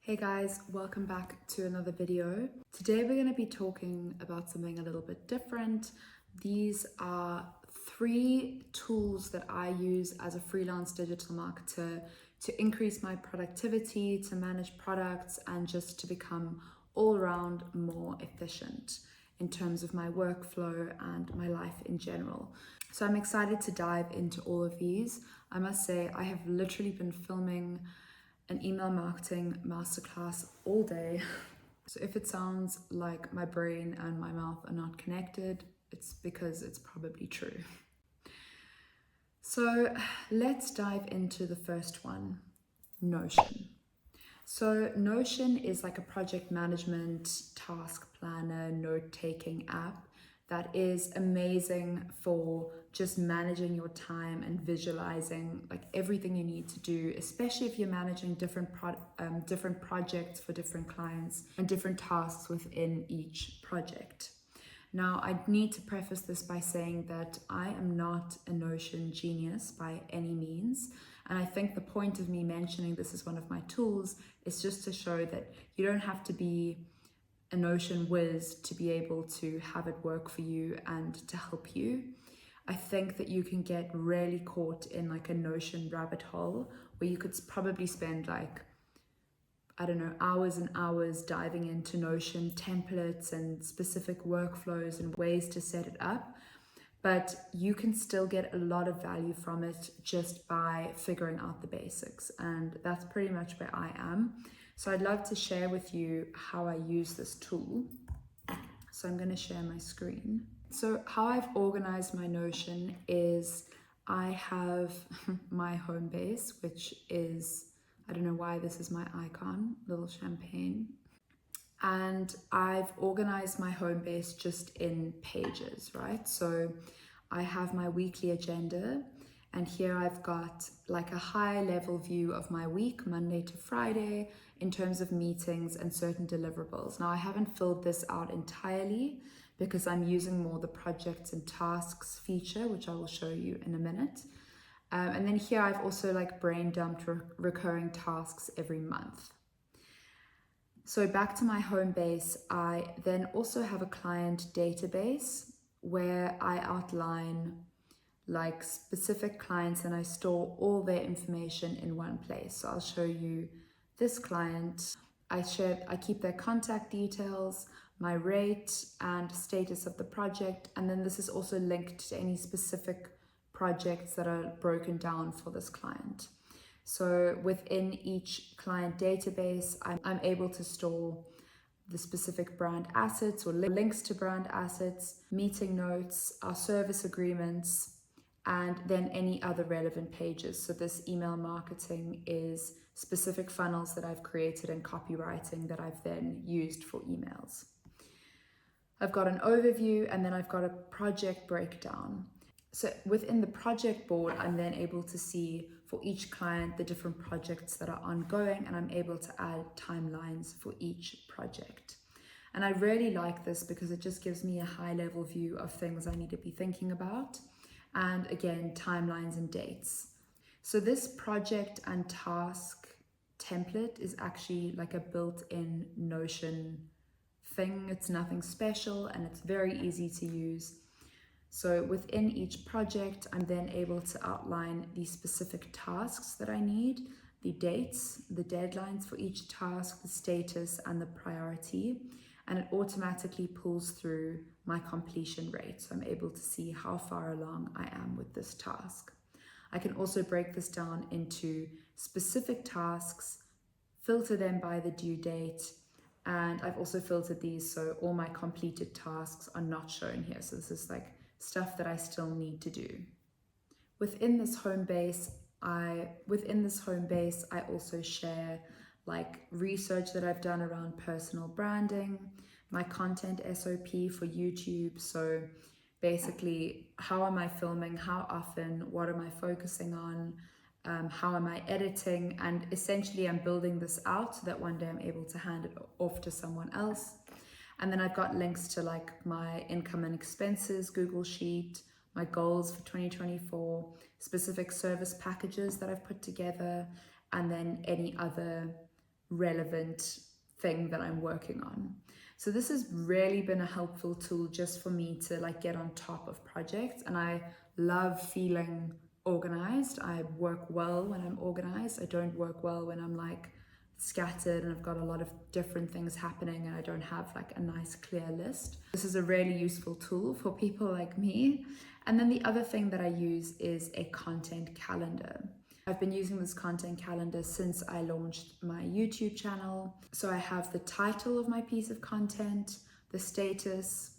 Hey guys, welcome back to another video. Today we're going to be talking about something a little bit different. These are 3 tools that I use as a freelance digital marketer to increase my productivity, to manage products, and just to become all around more efficient in terms of my workflow and my life in general. So I'm excited to dive into all of these. I must say I have literally been filming an email marketing masterclass all day. So if it sounds like my brain and my mouth are not connected, it's because it's probably true. So let's dive into the first one, Notion. So Notion is like a project management, task planner, note-taking app that is amazing for just managing your time and visualizing like everything you need to do, especially if you're managing different projects for different clients and different tasks within each project. Now, I need to preface this by saying that I am not a Notion genius by any means. And I think the point of me mentioning this as one of my tools is just to show that you don't have to be a Notion whiz to be able to have it work for you and to help you. I think that you can get really caught in like a Notion rabbit hole where you could probably spend like, I don't know, hours and hours diving into Notion templates and specific workflows and ways to set it up. But you can still get a lot of value from it just by figuring out the basics. And that's pretty much where I am. So I'd love to share with you how I use this tool. So I'm going to share my screen. So how I've organized my Notion is I have my home base, which is, I don't know why this is my icon, little champagne. And I've organized my home base just in pages, right? So I have my weekly agenda, and here I've got like a high level view of my week, Monday to Friday, in terms of meetings and certain deliverables. Now I haven't filled this out entirely because I'm using more the projects and tasks feature, which I will show you in a minute. And then here I've also like brain dumped recurring tasks every month. So back to my home base, I then also have a client database where I outline like specific clients and I store all their information in one place. So I'll show you this client. I keep their contact details, my rate and status of the project. And then this is also linked to any specific projects that are broken down for this client. So within each client database, I'm able to store the specific brand assets or links to brand assets, meeting notes, our service agreements, and then any other relevant pages. So this email marketing is specific funnels that I've created and copywriting that I've then used for emails. I've got an overview and then I've got a project breakdown. So within the project board, I'm then able to see for each client the different projects that are ongoing, and I'm able to add timelines for each project. And I really like this because it just gives me a high level view of things I need to be thinking about. And again, timelines and dates. So this project and task template is actually like a built-in Notion thing. It's nothing special and it's very easy to use. So within each project, I'm then able to outline the specific tasks that I need, the dates, the deadlines for each task, the status and the priority, and it automatically pulls through my completion rate. So I'm able to see how far along I am with this task. I can also break this down into specific tasks, filter them by the due date, and I've also filtered these so all my completed tasks are not shown here. So this is like stuff that I still need to do. Within this home base, I also share like research that I've done around personal branding, my content SOP for YouTube. So basically, how am I filming? How often? What am I focusing on? How am I editing? And essentially I'm building this out so that one day I'm able to hand it off to someone else. And then I've got links to like my income and expenses Google Sheet, my goals for 2024, specific service packages that I've put together, and then any other relevant thing that I'm working on. So this has really been a helpful tool just for me to like get on top of projects, and I love feeling organized. I work well when I'm organized. I don't work well when I'm like scattered and I've got a lot of different things happening and I don't have like a nice clear list. This is a really useful tool for people like me. And then the other thing that I use is a content calendar. I've been using this content calendar since I launched my YouTube channel. So I have the title of my piece of content, the status,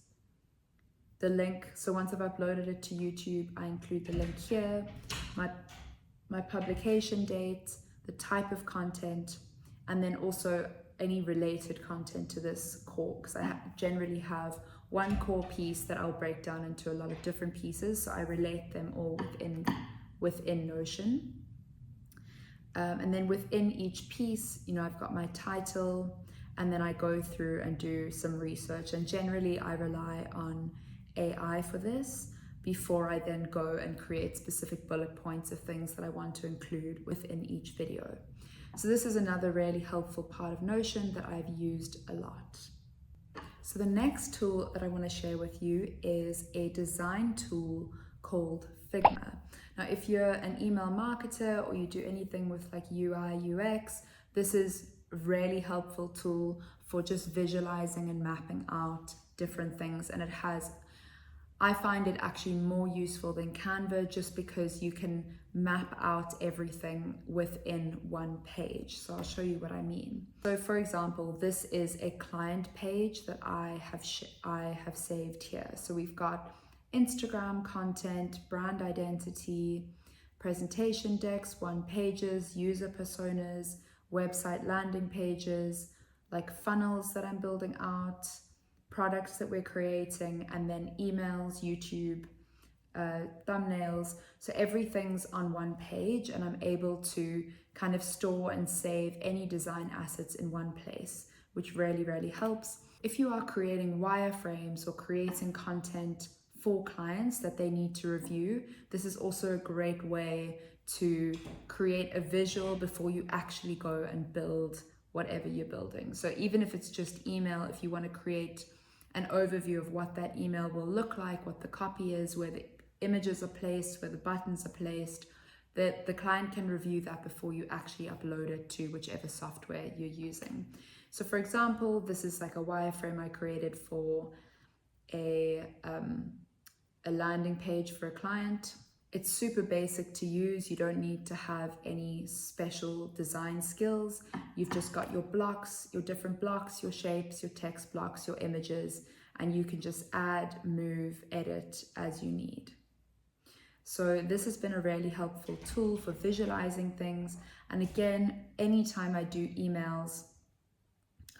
the link. So once I've uploaded it to YouTube, I include the link here, my publication date, the type of content, and then also any related content to this core, because I generally have one core piece that I'll break down into a lot of different pieces. So I relate them all within Notion. And then within each piece, you know, I've got my title, and then I go through and do some research. And generally I rely on AI for this before I then go and create specific bullet points of things that I want to include within each video. So this is another really helpful part of Notion that I've used a lot. So the next tool that I want to share with you is a design tool called Figma. Now, if you're an email marketer or you do anything with like UI, UX, this is a really helpful tool for just visualizing and mapping out different things. And I find it actually more useful than Canva just because you can map out everything within one page. So I'll show you what I mean. So for example, this is a client page that I have saved here. So we've got Instagram content, brand identity, presentation decks, one pages, user personas, website landing pages, like funnels that I'm building out, products that we're creating, and then emails, YouTube, thumbnails. So everything's on one page, and I'm able to kind of store and save any design assets in one place, which really, really helps. If you are creating wireframes or creating content for clients that they need to review, this is also a great way to create a visual before you actually go and build whatever you're building. So even if it's just email, if you want to create an overview of what that email will look like, what the copy is, where the images are placed, where the buttons are placed, the client can review that before you actually upload it to whichever software you're using. So for example, this is like a wireframe I created for a landing page for a client. It's super basic to use. You don't need to have any special design skills. You've just got your blocks, your different blocks, your shapes, your text blocks, your images, and you can just add, move, edit as you need. So this has been a really helpful tool for visualizing things. And again, anytime I do emails,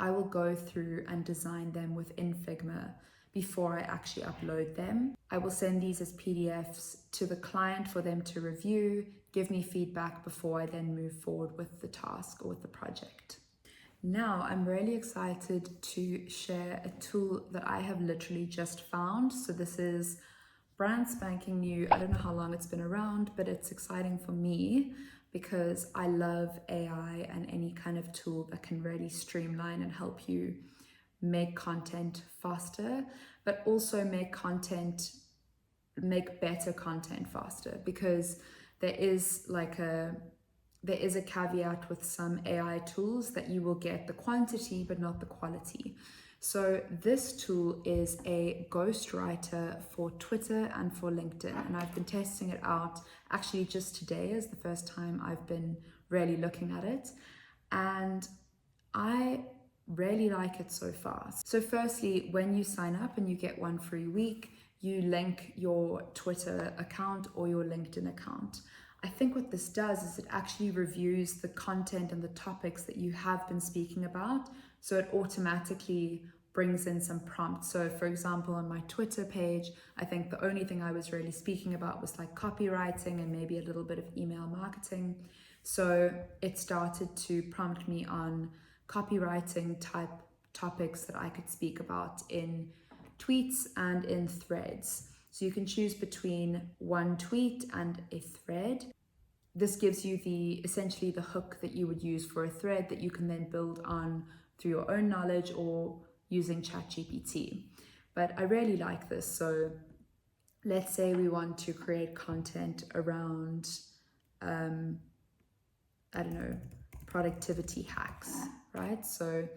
I will go through and design them within Figma before I actually upload them. I will send these as PDFs to the client for them to review, give me feedback before I then move forward with the task or with the project. Now, I'm really excited to share a tool that I have literally just found. So this is brand spanking new. I don't know how long it's been around, but it's exciting for me because I love AI and any kind of tool that can really streamline and help you make content faster, but also make better content faster, because there is a caveat with some AI tools that you will get the quantity but not the quality. So this tool is a ghostwriter for Twitter and for LinkedIn, and I've been testing it out actually just today is the first time I've been really looking at it, and I really like it so far. So firstly, when you sign up and you get one free week, you link your Twitter account or your LinkedIn account. I think what this does is it actually reviews the content and the topics that you have been speaking about. So it automatically brings in some prompts. So for example, on my Twitter page, I think the only thing I was really speaking about was like copywriting and maybe a little bit of email marketing. So it started to prompt me on copywriting type topics that I could speak about in tweets and in threads. So you can choose between one tweet and a thread. this gives you essentially the hook that you would use for a thread that you can then build on through your own knowledge or using ChatGPT. But I really like this. So let's say we want to create content around, I don't know, productivity hacks, right? So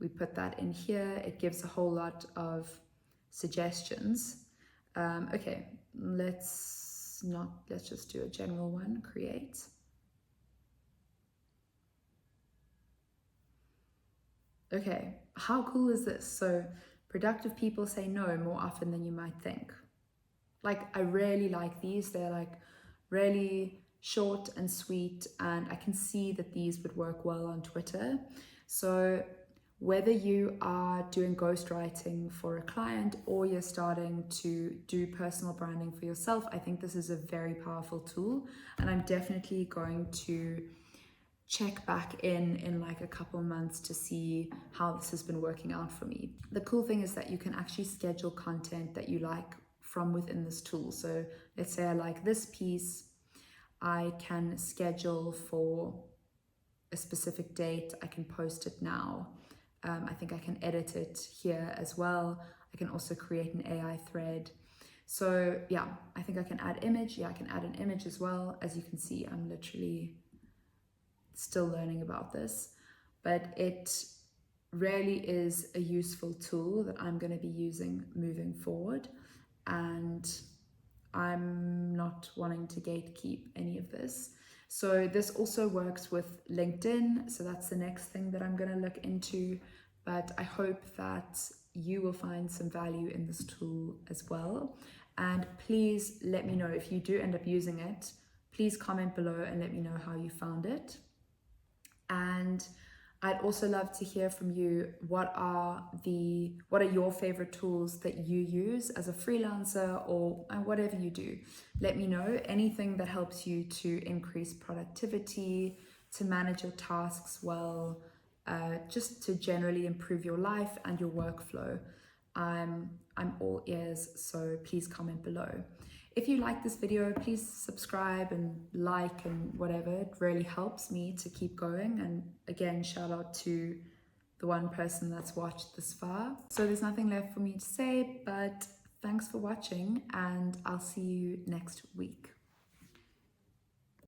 we put that in here. It gives a whole lot of suggestions. Okay, let's just do a general one, create. Okay, how cool is this? So productive people say no more often than you might think. Like, I really like these. They're like really short and sweet, and I can see that these would work well on Twitter. So whether you are doing ghostwriting for a client or you're starting to do personal branding for yourself, I think this is a very powerful tool, and I'm definitely going to check back in like a couple months to see how this has been working out for me. The cool thing is that you can actually schedule content that you like from within this tool. So let's say I like this piece, I can schedule for a specific date, I can post it now. I think I can edit it here as well. I can also create an AI thread. So yeah, I think I can add image. Yeah, I can add an image as well. As you can see, I'm literally still learning about this, but it really is a useful tool that I'm going to be using moving forward. And I'm not wanting to gatekeep any of this. So this also works with LinkedIn. So that's the next thing that I'm going to look into. But I hope that you will find some value in this tool as well. And please let me know if you do end up using it. Please comment below and let me know how you found it. And I'd also love to hear from you. What are your favorite tools that you use as a freelancer or whatever you do? Let me know. Anything that helps you to increase productivity, to manage your tasks well, just to generally improve your life and your workflow. I'm all ears, so please comment below. If you like this video, please subscribe and like and whatever. It really helps me to keep going. And again, shout out to the one person that's watched this far. So there's nothing left for me to say, but thanks for watching, and I'll see you next week.